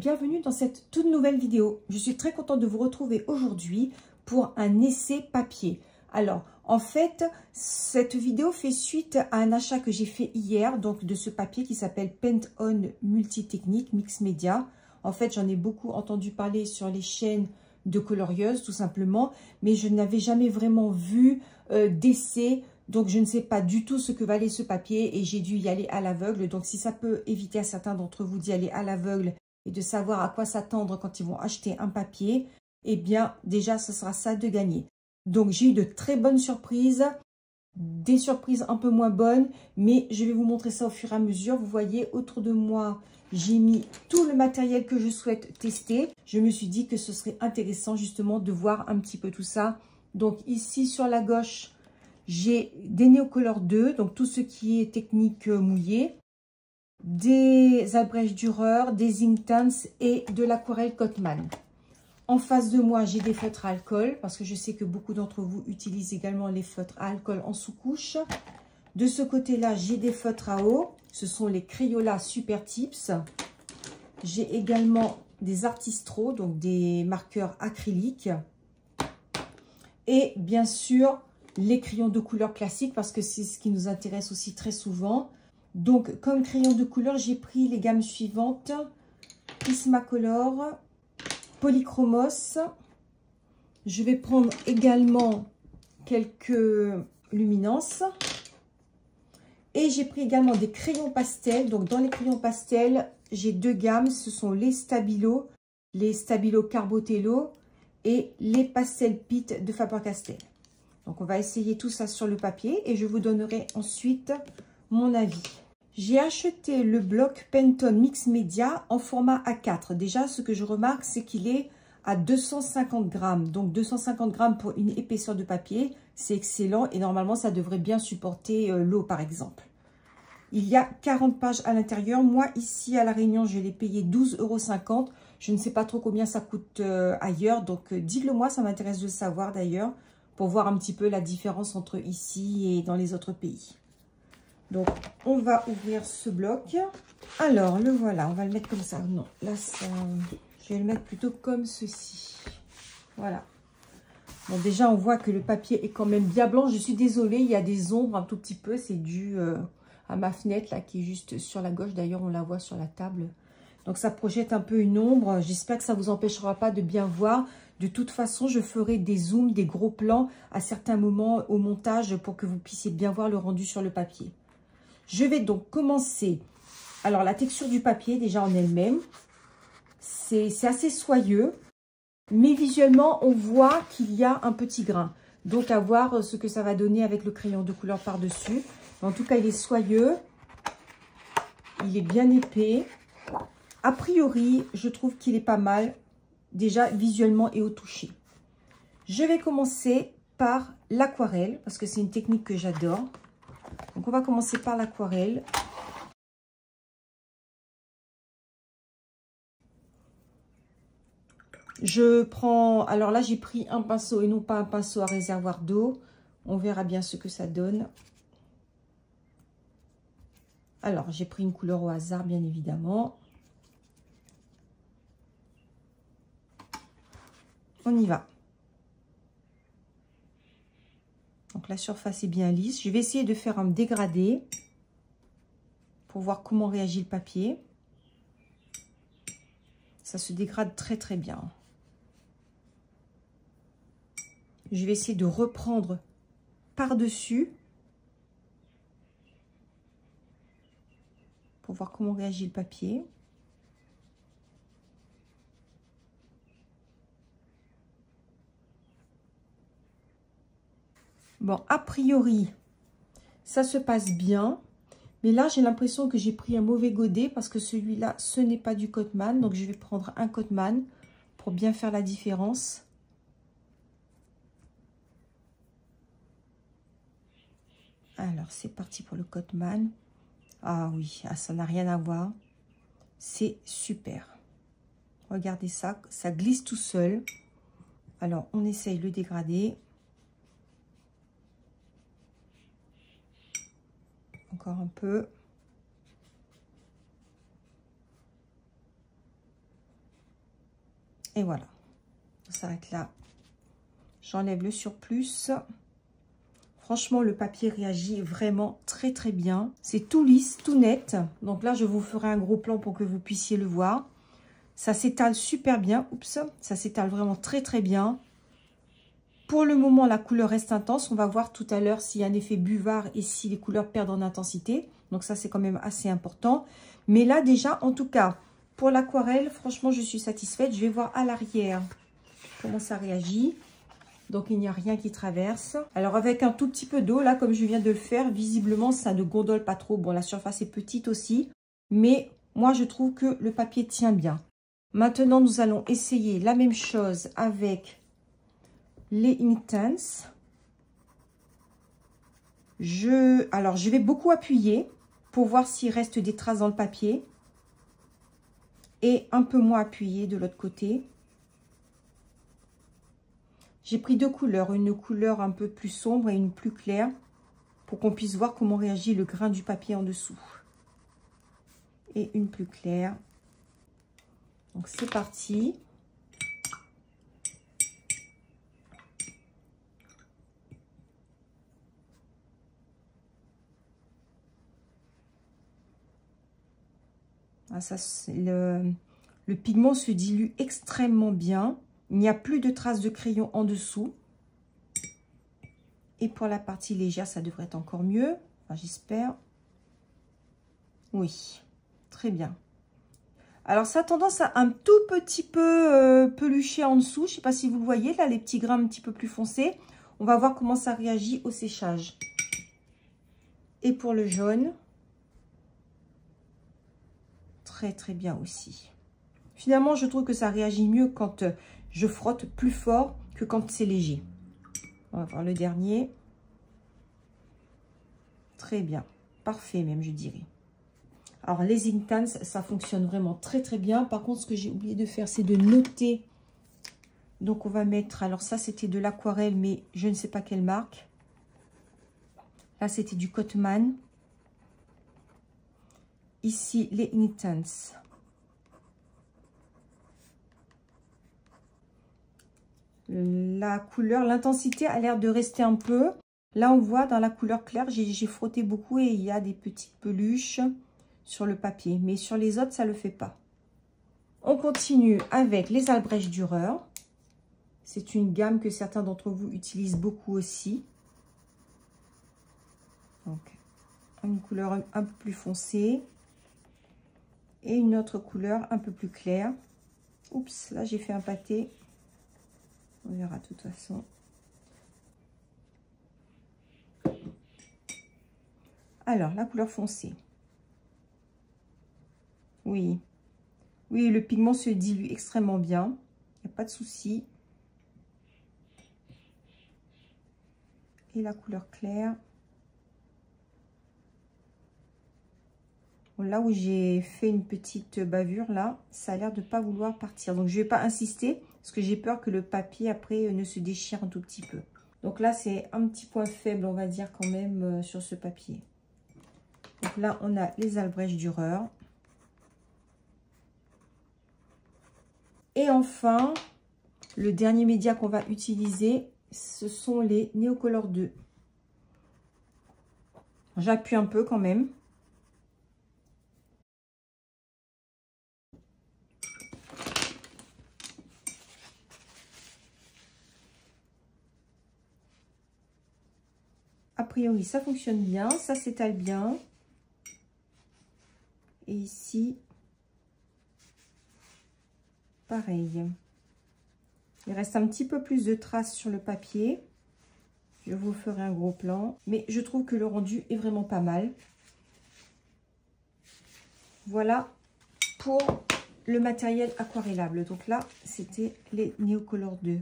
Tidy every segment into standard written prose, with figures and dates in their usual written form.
bienvenue dans cette toute nouvelle vidéo. Je suis très contente de vous retrouver aujourd'hui pour un essai papier. Alors, en fait, cette vidéo fait suite à un achat que j'ai fait hier, donc de ce papier qui s'appelle Paint On Multitechnique Mix Media. En fait, j'en ai beaucoup entendu parler sur les chaînes de colorieuses, tout simplement, mais je n'avais jamais vraiment vu d'essai. Donc, je ne sais pas du tout ce que valait ce papier et j'ai dû y aller à l'aveugle. Donc, si ça peut éviter à certains d'entre vous d'y aller à l'aveugle et de savoir à quoi s'attendre quand ils vont acheter un papier, eh bien, déjà, ce sera ça de gagner. Donc, j'ai eu de très bonnes surprises, des surprises un peu moins bonnes, mais je vais vous montrer ça au fur et à mesure. Vous voyez, autour de moi, j'ai mis tout le matériel que je souhaite tester. Je me suis dit que ce serait intéressant justement de voir un petit peu tout ça. Donc, ici, sur la gauche, j'ai des Neocolor 2, donc tout ce qui est technique mouillée, des abrèges Dürer, des Inktense et de l'aquarelle Cotman. En face de moi, j'ai des feutres à alcool, parce que je sais que beaucoup d'entre vous utilisent également les feutres à alcool en sous-couche. De ce côté-là, j'ai des feutres à eau, ce sont les Crayola Super Tips. J'ai également des Artistro, donc des marqueurs acryliques. Et bien sûr, les crayons de couleur classiques parce que c'est ce qui nous intéresse aussi très souvent. Donc, comme crayon de couleur, j'ai pris les gammes suivantes. Prismacolor, Polychromos. Je vais prendre également quelques luminances. Et j'ai pris également des crayons pastels. Donc, dans les crayons pastels, j'ai deux gammes. Ce sont les Stabilo Carbotello et les Pastel Pit de Faber-Castell. Donc, on va essayer tout ça sur le papier et je vous donnerai ensuite mon avis. J'ai acheté le bloc Pantone Mix Media en format A4. Déjà, ce que je remarque, c'est qu'il est à 250 grammes. Donc, 250 grammes pour une épaisseur de papier, c'est excellent. Et normalement, ça devrait bien supporter l'eau, par exemple. Il y a 40 pages à l'intérieur. Moi, ici, à La Réunion, je l'ai payé 12,50 €. Je ne sais pas trop combien ça coûte ailleurs. Donc, dites-le moi, ça m'intéresse de le savoir d'ailleurs, pour voir un petit peu la différence entre ici et dans les autres pays. Donc, on va ouvrir ce bloc. Alors, le voilà, on va le mettre comme ça. Non, là, ça, je vais le mettre plutôt comme ceci. Voilà. Bon, déjà, on voit que le papier est quand même bien blanc. Je suis désolée, il y a des ombres un tout petit peu. C'est dû à ma fenêtre, là, qui est juste sur la gauche. D'ailleurs, on la voit sur la table. Donc, ça projette un peu une ombre. J'espère que ça ne vous empêchera pas de bien voir. De toute façon, je ferai des zooms, des gros plans à certains moments au montage pour que vous puissiez bien voir le rendu sur le papier. Je vais donc commencer. Alors, la texture du papier, déjà en elle-même, c'est assez soyeux. Mais visuellement, on voit qu'il y a un petit grain. Donc, à voir ce que ça va donner avec le crayon de couleur par-dessus. En tout cas, il est soyeux. Il est bien épais. A priori, je trouve qu'il est pas mal. Déjà visuellement et au toucher. Je vais commencer par l'aquarelle parce que c'est une technique que j'adore. Donc, on va commencer par l'aquarelle. Je prends, alors là, j'ai pris un pinceau et non pas un pinceau à réservoir d'eau. On verra bien ce que ça donne. Alors, j'ai pris une couleur au hasard, bien évidemment. On y va. Donc, la surface est bien lisse. Je vais essayer de faire un dégradé pour voir comment réagit le papier. Ça se dégrade très, très bien. Je vais essayer de reprendre par-dessus pour voir comment réagit le papier. Bon, a priori, ça se passe bien. Mais là, j'ai l'impression que j'ai pris un mauvais godet parce que celui-là, ce n'est pas du Cotman. Donc, je vais prendre un Cotman pour bien faire la différence. Alors, c'est parti pour le Cotman. Ah oui, ah, ça n'a rien à voir. C'est super. Regardez ça, ça glisse tout seul. Alors, on essaye le dégradé. Encore un peu. Et voilà. On s'arrête là. J'enlève le surplus. Franchement, le papier réagit vraiment très très bien. C'est tout lisse, tout net. Donc là, je vous ferai un gros plan pour que vous puissiez le voir. Ça s'étale super bien. Oups, ça s'étale vraiment très très bien. Pour le moment, la couleur reste intense. On va voir tout à l'heure s'il y a un effet buvard et si les couleurs perdent en intensité. Donc ça, c'est quand même assez important. Mais là, déjà, en tout cas, pour l'aquarelle, franchement, je suis satisfaite. Je vais voir à l'arrière comment ça réagit. Donc, il n'y a rien qui traverse. Alors, avec un tout petit peu d'eau, là, comme je viens de le faire, visiblement, ça ne gondole pas trop. Bon, la surface est petite aussi. Mais moi, je trouve que le papier tient bien. Maintenant, nous allons essayer la même chose avec les Inktense. Alors, je vais beaucoup appuyer pour voir s'il reste des traces dans le papier. Et un peu moins appuyer de l'autre côté. J'ai pris deux couleurs, une couleur un peu plus sombre et une plus claire pour qu'on puisse voir comment réagit le grain du papier en dessous. Et une plus claire. Donc c'est parti. Ah, ça, le pigment se dilue extrêmement bien. Il n'y a plus de traces de crayon en dessous. Et pour la partie légère, ça devrait être encore mieux. Enfin, j'espère. Oui, très bien. Alors, ça a tendance à un tout petit peu pelucher en dessous. Je ne sais pas si vous le voyez, là, les petits grains un petit peu plus foncés. On va voir comment ça réagit au séchage. Et pour le jaune, très, très bien aussi. Finalement, je trouve que ça réagit mieux quand je frotte plus fort que quand c'est léger. On va voir le dernier. Très bien. Parfait même, je dirais. Alors, les Inktense, ça fonctionne vraiment très, très bien. Par contre, ce que j'ai oublié de faire, c'est de noter. Donc, on va mettre... Alors, ça, c'était de l'aquarelle, mais je ne sais pas quelle marque. Là, c'était du Cotman. Ici, les Inktense. La couleur, l'intensité a l'air de rester un peu. Là, on voit dans la couleur claire, j'ai frotté beaucoup et il y a des petites peluches sur le papier. Mais sur les autres, ça ne le fait pas. On continue avec les Albrecht Dürer. C'est une gamme que certains d'entre vous utilisent beaucoup aussi. Donc, une couleur un peu plus foncée. Et une autre couleur un peu plus claire. Oups, là, j'ai fait un pâté. On verra de toute façon. Alors, la couleur foncée. Oui. Oui, le pigment se dilue extrêmement bien. Il n'y a pas de souci. Et la couleur claire. Bon, là où j'ai fait une petite bavure, là, ça a l'air de ne pas vouloir partir. Donc, je ne vais pas insister parce que j'ai peur que le papier, après, ne se déchire un tout petit peu. Donc là, c'est un petit point faible, on va dire, quand même, sur ce papier. Donc là, on a les Albrecht Dürer. Et enfin, le dernier média qu'on va utiliser, ce sont les Neocolor 2. J'appuie un peu quand même. A priori, ça fonctionne bien, ça s'étale bien. Et ici, pareil. Il reste un petit peu plus de traces sur le papier. Je vous ferai un gros plan. Mais je trouve que le rendu est vraiment pas mal. Voilà pour le matériel aquarellable. Donc là, c'était les Neocolor 2.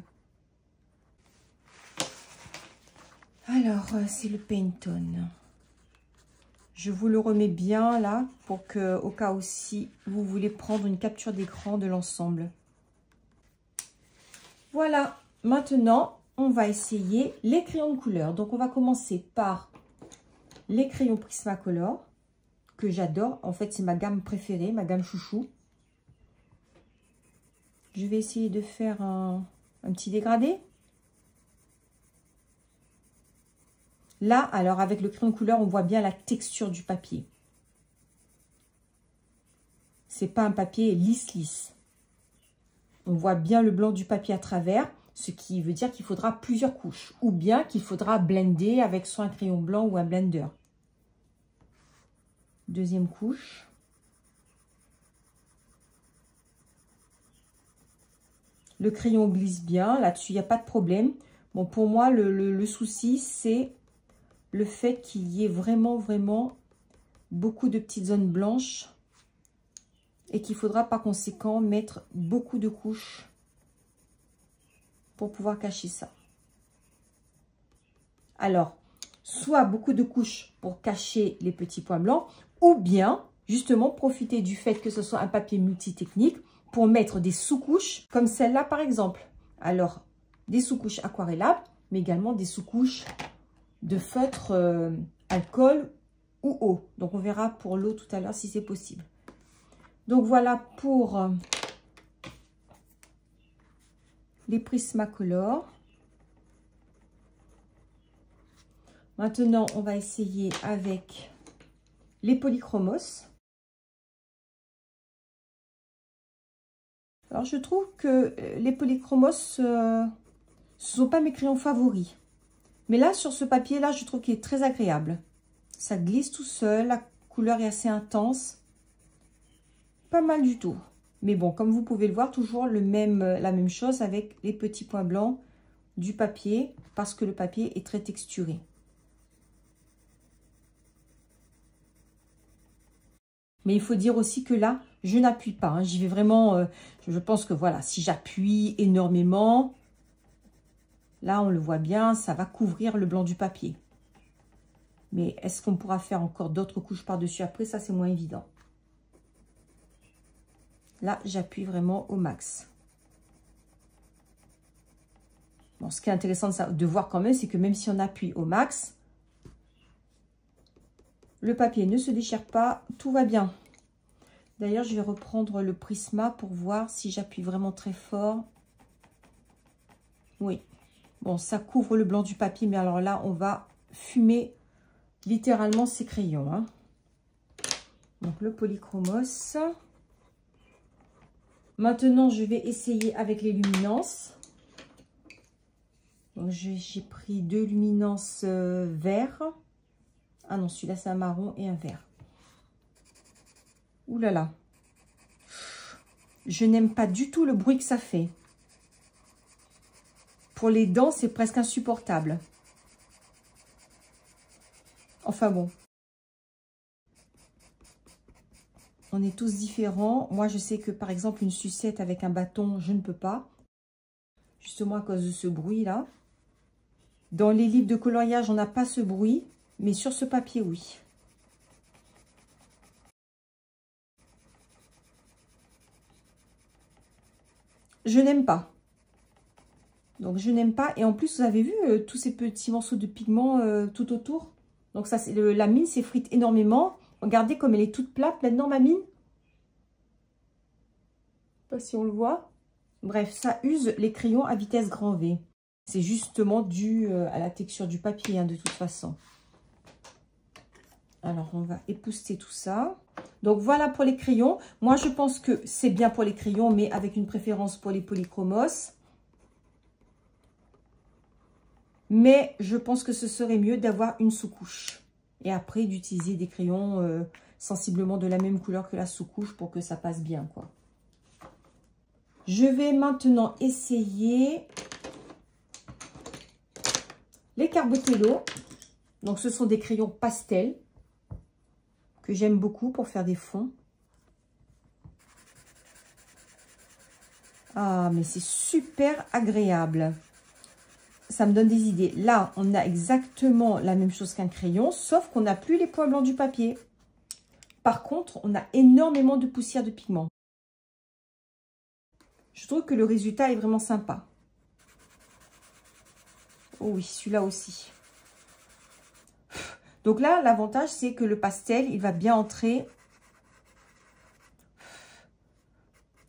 Alors, c'est le Pantone. Je vous le remets bien là, pour que, au cas où si vous voulez prendre une capture d'écran de l'ensemble. Voilà, maintenant, on va essayer les crayons de couleur. Donc, on va commencer par les crayons Prismacolor, que j'adore. En fait, c'est ma gamme préférée, ma gamme chouchou. Je vais essayer de faire un petit dégradé. Là, alors avec le crayon de couleur, on voit bien la texture du papier. C'est pas un papier lisse. On voit bien le blanc du papier à travers, ce qui veut dire qu'il faudra plusieurs couches. Ou bien qu'il faudra blender avec soit un crayon blanc ou un blender. Deuxième couche. Le crayon glisse bien, là-dessus, il n'y a pas de problème. Bon, pour moi, le souci, c'est le fait qu'il y ait vraiment beaucoup de petites zones blanches et qu'il faudra par conséquent mettre beaucoup de couches pour pouvoir cacher ça. Alors, soit beaucoup de couches pour cacher les petits points blancs, ou bien justement profiter du fait que ce soit un papier multitechnique pour mettre des sous-couches comme celle-là par exemple. Alors, des sous-couches aquarellables, mais également des sous-couches de feutre alcool ou eau. Donc, on verra pour l'eau tout à l'heure si c'est possible. Donc, voilà pour les Prismacolor. Maintenant, on va essayer avec les Polychromos. Alors, je trouve que les Polychromos, ce ne sont pas mes crayons favoris. Mais là, sur ce papier-là, je trouve qu'il est très agréable. Ça glisse tout seul, la couleur est assez intense. Pas mal du tout. Mais bon, comme vous pouvez le voir, toujours la même chose avec les petits points blancs du papier, parce que le papier est très texturé. Mais il faut dire aussi que là, je n'appuie pas. Hein. J'y vais vraiment, je pense que voilà, si j'appuie énormément, là on le voit bien, ça va couvrir le blanc du papier. Mais est-ce qu'on pourra faire encore d'autres couches par-dessus après? Ça, c'est moins évident. Là, j'appuie vraiment au max. Bon, ce qui est intéressant de voir quand même, c'est que même si on appuie au max, le papier ne se déchire pas, tout va bien. D'ailleurs, je vais reprendre le Prisma pour voir si j'appuie vraiment très fort. Oui. Bon, ça couvre le blanc du papier, mais alors là, on va fumer littéralement ces crayons. Hein. Donc, le Polychromos. Maintenant, je vais essayer avec les luminances. Donc, j'ai pris 2 luminances vert. Ah non, celui-là, c'est un marron et un vert. Ouh là là. Je n'aime pas du tout le bruit que ça fait. Pour les dents, c'est presque insupportable. Enfin bon. On est tous différents. Moi, je sais que par exemple, une sucette avec un bâton, je ne peux pas. Justement à cause de ce bruit-là. Dans les livres de coloriage, on n'a pas ce bruit. Mais sur ce papier, oui. Je n'aime pas. Donc, je n'aime pas. Et en plus, vous avez vu tous ces petits morceaux de pigment tout autour. Donc, ça, la mine s'effrite énormément. Regardez comme elle est toute plate maintenant, ma mine. Je ne sais pas si on le voit. Bref, ça use les crayons à vitesse grand V. C'est justement dû à la texture du papier, hein, de toute façon. Alors, on va épousseter tout ça. Donc, voilà pour les crayons. Moi, je pense que c'est bien pour les crayons, mais avec une préférence pour les Polychromos. Mais je pense que ce serait mieux d'avoir une sous-couche. Et après, d'utiliser des crayons sensiblement de la même couleur que la sous-couche pour que ça passe bien, quoi. Je vais maintenant essayer les Carbotello. Donc, ce sont des crayons pastel que j'aime beaucoup pour faire des fonds. Ah, mais c'est super agréable. Ça me donne des idées. Là, on a exactement la même chose qu'un crayon, sauf qu'on n'a plus les points blancs du papier. Par contre, on a énormément de poussière de pigment. Je trouve que le résultat est vraiment sympa. Oh oui, celui-là aussi. Donc là, l'avantage, c'est que le pastel, il va bien entrer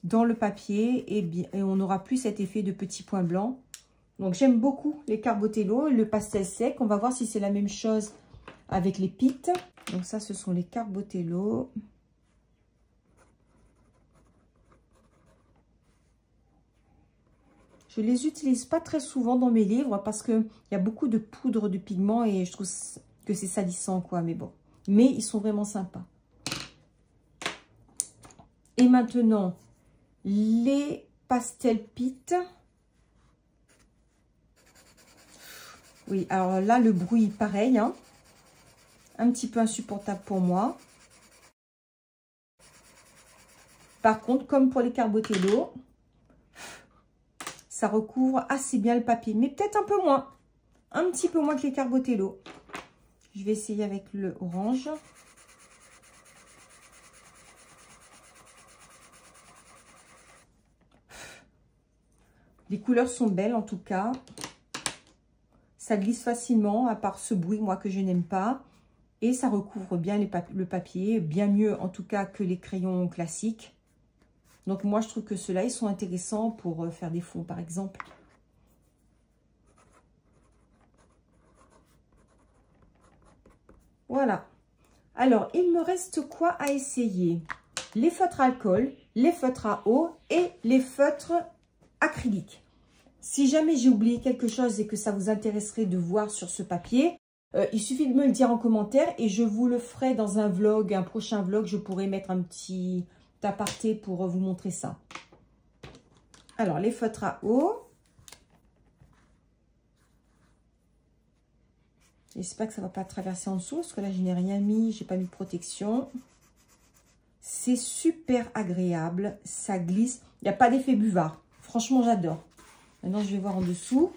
dans le papier et on n'aura plus cet effet de petits points blancs. Donc, j'aime beaucoup les Carbotello, le pastel sec. On va voir si c'est la même chose avec les pites. Donc, ça, ce sont les Carbotello. Je les utilise pas très souvent dans mes livres parce qu'il y a beaucoup de poudre de pigments et je trouve que c'est salissant, quoi. Mais bon, mais ils sont vraiment sympas. Et maintenant, les pastel pites. Oui, alors là, le bruit, pareil, hein, un petit peu insupportable pour moi. Par contre, comme pour les Carbotello, ça recouvre assez bien le papier, mais peut-être un peu moins. Un petit peu moins que les Carbotello. Je vais essayer avec le orange. Les couleurs sont belles en tout cas. Ça glisse facilement, à part ce bruit, moi, que je n'aime pas. Et ça recouvre bien le papier, bien mieux en tout cas que les crayons classiques. Donc moi, je trouve que ceux-là, ils sont intéressants pour faire des fonds, par exemple. Voilà. Alors, il me reste quoi à essayer? Les feutres alcool, les feutres à eau et les feutres acryliques. Si jamais j'ai oublié quelque chose et que ça vous intéresserait de voir sur ce papier, il suffit de me le dire en commentaire et je vous le ferai dans un vlog, un prochain vlog. Je pourrai mettre un petit aparté pour vous montrer ça. Alors, les feutres à eau. J'espère que ça ne va pas traverser en dessous parce que là, je n'ai rien mis. Je n'ai pas mis de protection. C'est super agréable. Ça glisse. Il n'y a pas d'effet buvard. Franchement, j'adore. Maintenant, je vais voir en dessous.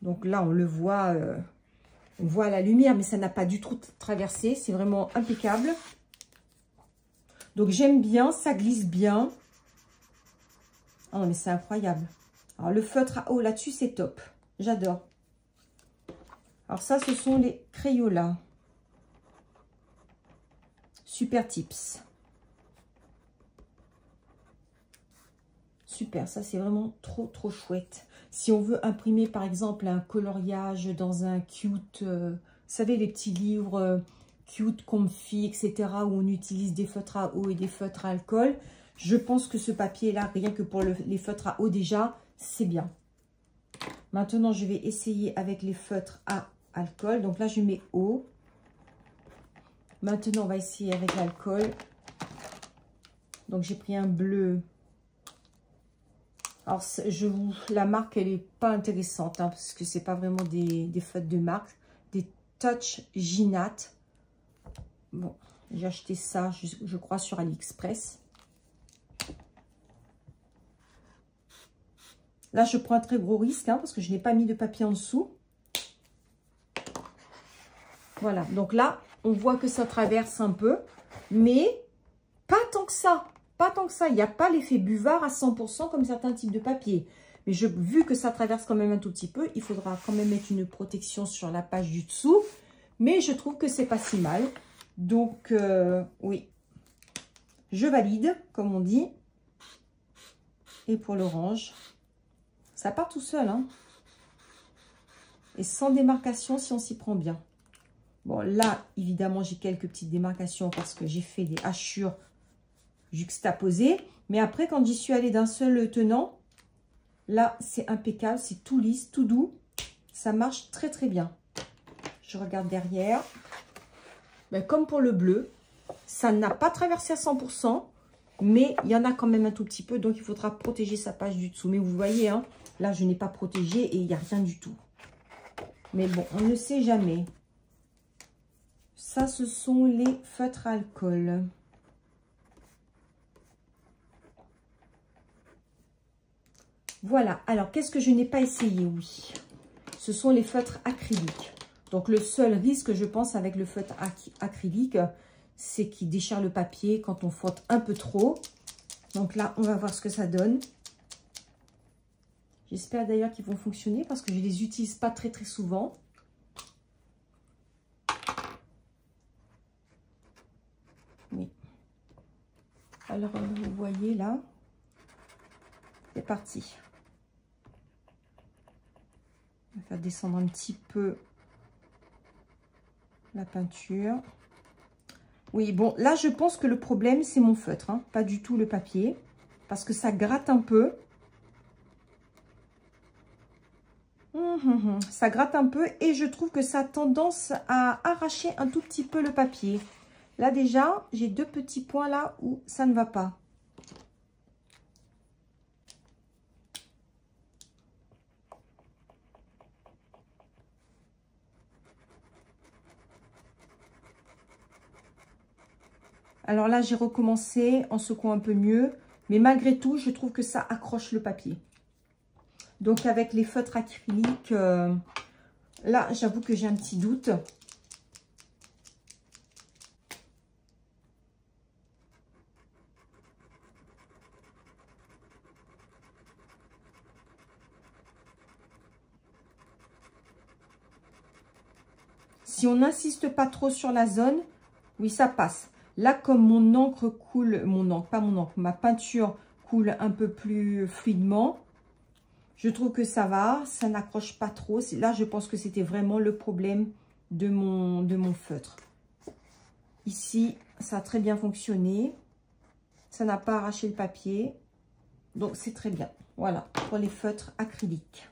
Donc là, on le voit. On voit la lumière, mais ça n'a pas du tout traversé. C'est vraiment impeccable. Donc, j'aime bien. Ça glisse bien. Oh non, mais c'est incroyable. Alors, le feutre à eau là-dessus, c'est top. J'adore. Alors, ça, ce sont les Crayola. Super Tips. Super, ça, c'est vraiment trop, trop chouette. Si on veut imprimer, par exemple, un coloriage dans un cute, vous savez, les petits livres cute, comfy, etc., où on utilise des feutres à eau et des feutres à alcool, je pense que ce papier-là, rien que pour les feutres à eau déjà, c'est bien. Maintenant, je vais essayer avec les feutres à alcool. Donc là, je mets eau. Maintenant, on va essayer avec l'alcool. Donc, j'ai pris un bleu. Alors, la marque, elle n'est pas intéressante, hein, parce que c'est pas vraiment des feutres de marque. Des Touch Ginat. Bon, j'ai acheté ça, je crois, sur AliExpress. Là, je prends un très gros risque, hein, parce que je n'ai pas mis de papier en dessous. Voilà, donc là, on voit que ça traverse un peu, mais pas tant que ça. Pas tant que ça. Il n'y a pas l'effet buvard à 100% comme certains types de papier. Mais vu que ça traverse quand même un tout petit peu, il faudra quand même mettre une protection sur la page du dessous. Mais je trouve que c'est pas si mal. Donc, oui, je valide, comme on dit. Et pour l'orange, ça part tout seul, hein. Et sans démarcation si on s'y prend bien. Bon, là, évidemment, j'ai quelques petites démarcations parce que j'ai fait des hachures juxtaposées. Mais après, quand j'y suis allée d'un seul tenant, là, c'est impeccable. C'est tout lisse, tout doux. Ça marche très, très bien. Je regarde derrière. Ben, comme pour le bleu, ça n'a pas traversé à 100%. Mais il y en a quand même un tout petit peu. Donc, il faudra protéger sa page du dessous. Mais vous voyez, hein, là, je n'ai pas protégé et il n'y a rien du tout. Mais bon, on ne sait jamais. Ça, ce sont les feutres à alcool. Voilà. Alors, qu'est-ce que je n'ai pas essayé? Oui. Ce sont les feutres acryliques. Donc, le seul risque, je pense, avec le feutre acrylique, c'est qu'il déchire le papier quand on frotte un peu trop. Donc là, on va voir ce que ça donne. J'espère d'ailleurs qu'ils vont fonctionner parce que je ne les utilise pas très, très souvent. Oui. Alors, vous voyez là, c'est parti. On va faire descendre un petit peu la peinture. Oui, bon, là, je pense que le problème, c'est mon feutre, hein, pas du tout le papier, parce que ça gratte un peu. Ça gratte un peu et je trouve que ça a tendance à arracher un tout petit peu le papier. Là, déjà, j'ai 2 petits points là où ça ne va pas. Alors là, j'ai recommencé en secouant un peu mieux. Mais malgré tout, je trouve que ça accroche le papier. Donc, avec les feutres acryliques, là, j'avoue que j'ai un petit doute. Si on n'insiste pas trop sur la zone, oui, ça passe. Là, comme mon encre coule, ma peinture coule un peu plus fluidement, je trouve que ça va, ça n'accroche pas trop. Là, je pense que c'était vraiment le problème de mon feutre. Ici, ça a très bien fonctionné. Ça n'a pas arraché le papier. Donc, c'est très bien. Voilà, pour les feutres acryliques.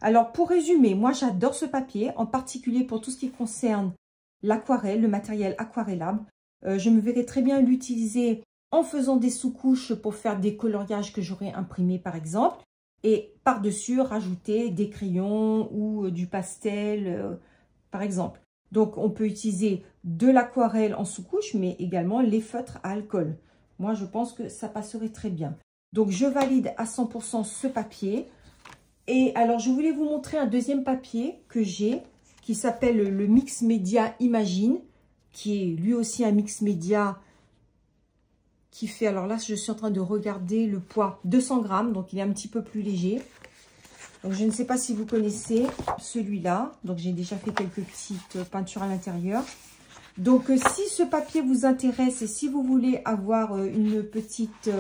Alors, pour résumer, moi, j'adore ce papier, en particulier pour tout ce qui concerne l'aquarelle, le matériel aquarellable. Je me verrais très bien l'utiliser en faisant des sous-couches pour faire des coloriages que j'aurais imprimés, par exemple. Et par-dessus, rajouter des crayons ou du pastel, par exemple. Donc, on peut utiliser de l'aquarelle en sous-couche, mais également les feutres à alcool. Moi, je pense que ça passerait très bien. Donc, je valide à 100% ce papier. Et alors, je voulais vous montrer un deuxième papier que j'ai, qui s'appelle le Mix Media Imagine, qui est lui aussi un mix média qui fait, alors là, je suis en train de regarder le poids, 200 grammes, donc il est un petit peu plus léger. Donc, je ne sais pas si vous connaissez celui-là. Donc, j'ai déjà fait quelques petites peintures à l'intérieur. Donc, si ce papier vous intéresse et si vous voulez avoir une petite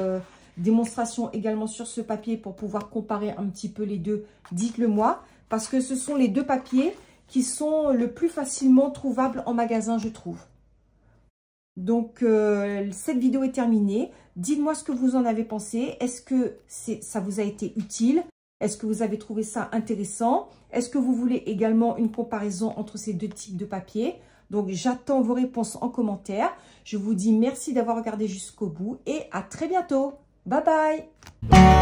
démonstration également sur ce papier pour pouvoir comparer un petit peu les deux, dites-le moi. Parce que ce sont les 2 papiers qui sont le plus facilement trouvables en magasin, je trouve. Donc, cette vidéo est terminée. Dites-moi ce que vous en avez pensé. Est-ce que ça vous a été utile? Est-ce que vous avez trouvé ça intéressant? Est-ce que vous voulez également une comparaison entre ces 2 types de papier? Donc, j'attends vos réponses en commentaire. Je vous dis merci d'avoir regardé jusqu'au bout et à très bientôt. Bye bye!